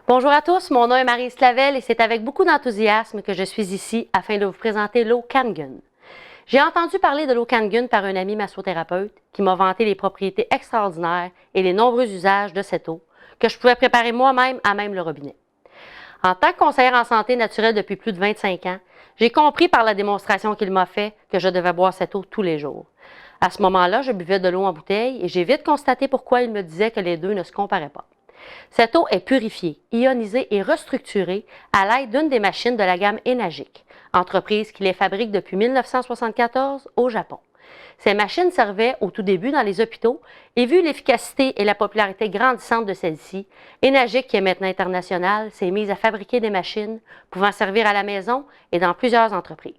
Bonjour à tous, mon nom est Marie Slavel et c'est avec beaucoup d'enthousiasme que je suis ici afin de vous présenter l'eau Kangen. J'ai entendu parler de l'eau Kangen par un ami massothérapeute qui m'a vanté les propriétés extraordinaires et les nombreux usages de cette eau que je pouvais préparer moi-même à même le robinet. En tant que conseillère en santé naturelle depuis plus de 25 ans, j'ai compris par la démonstration qu'il m'a fait que je devais boire cette eau tous les jours. À ce moment-là, je buvais de l'eau en bouteille et j'ai vite constaté pourquoi il me disait que les deux ne se comparaient pas. Cette eau est purifiée, ionisée et restructurée à l'aide d'une des machines de la gamme Enagic, entreprise qui les fabrique depuis 1974 au Japon. Ces machines servaient au tout début dans les hôpitaux et vu l'efficacité et la popularité grandissante de celles-ci, Enagic, qui est maintenant internationale, s'est mise à fabriquer des machines pouvant servir à la maison et dans plusieurs entreprises.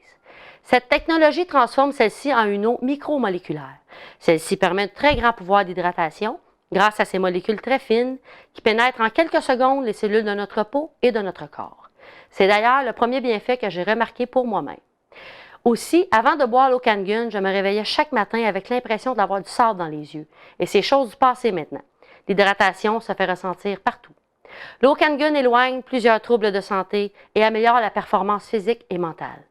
Cette technologie transforme celle-ci en une eau micromoléculaire. Celle-ci permet un très grand pouvoir d'hydratation grâce à ces molécules très fines qui pénètrent en quelques secondes les cellules de notre peau et de notre corps. C'est d'ailleurs le premier bienfait que j'ai remarqué pour moi-même. Aussi, avant de boire l'eau Kangen, je me réveillais chaque matin avec l'impression d'avoir du sable dans les yeux. Et c'est chose du passé maintenant. L'hydratation se fait ressentir partout. L'eau Kangen éloigne plusieurs troubles de santé et améliore la performance physique et mentale.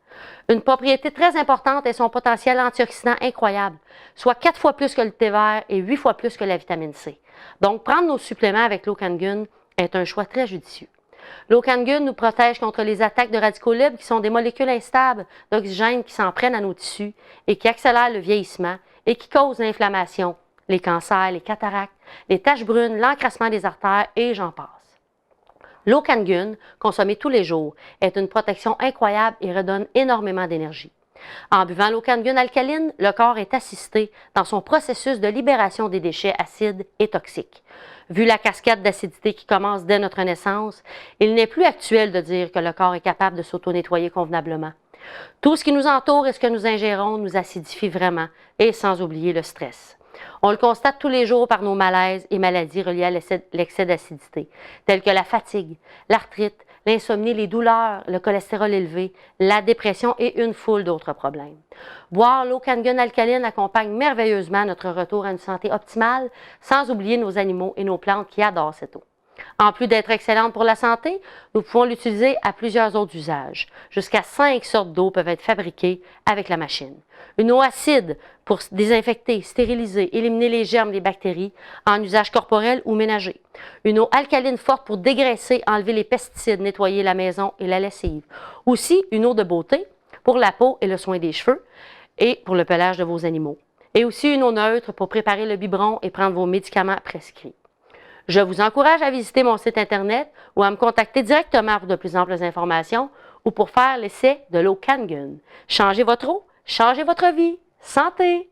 Une propriété très importante est son potentiel antioxydant incroyable, soit 4 fois plus que le thé vert et 8 fois plus que la vitamine C. Donc, prendre nos suppléments avec l'eau Kangen est un choix très judicieux. L'eau Kangen nous protège contre les attaques de radicaux libres qui sont des molécules instables d'oxygène qui s'en prennent à nos tissus et qui accélèrent le vieillissement et qui causent l'inflammation, les cancers, les cataractes, les taches brunes, l'encrassement des artères et j'en passe. L'eau Kangen, consommée tous les jours, est une protection incroyable et redonne énormément d'énergie. En buvant l'eau Kangen alcaline, le corps est assisté dans son processus de libération des déchets acides et toxiques. Vu la cascade d'acidité qui commence dès notre naissance, il n'est plus actuel de dire que le corps est capable de s'auto-nettoyer convenablement. Tout ce qui nous entoure et ce que nous ingérons nous acidifie vraiment, et sans oublier le stress. On le constate tous les jours par nos malaises et maladies reliées à l'excès d'acidité, telles que la fatigue, l'arthrite, l'insomnie, les douleurs, le cholestérol élevé, la dépression et une foule d'autres problèmes. Boire l'eau Kangen alcaline accompagne merveilleusement notre retour à une santé optimale, sans oublier nos animaux et nos plantes qui adorent cette eau. En plus d'être excellente pour la santé, nous pouvons l'utiliser à plusieurs autres usages. Jusqu'à 5 sortes d'eau peuvent être fabriquées avec la machine. Une eau acide pour désinfecter, stériliser, éliminer les germes, les bactéries en usage corporel ou ménager. Une eau alcaline forte pour dégraisser, enlever les pesticides, nettoyer la maison et la lessive. Aussi, une eau de beauté pour la peau et le soin des cheveux et pour le pelage de vos animaux. Et aussi une eau neutre pour préparer le biberon et prendre vos médicaments prescrits. Je vous encourage à visiter mon site Internet ou à me contacter directement pour de plus amples informations ou pour faire l'essai de l'eau Kangen. Changez votre eau, changez votre vie. Santé!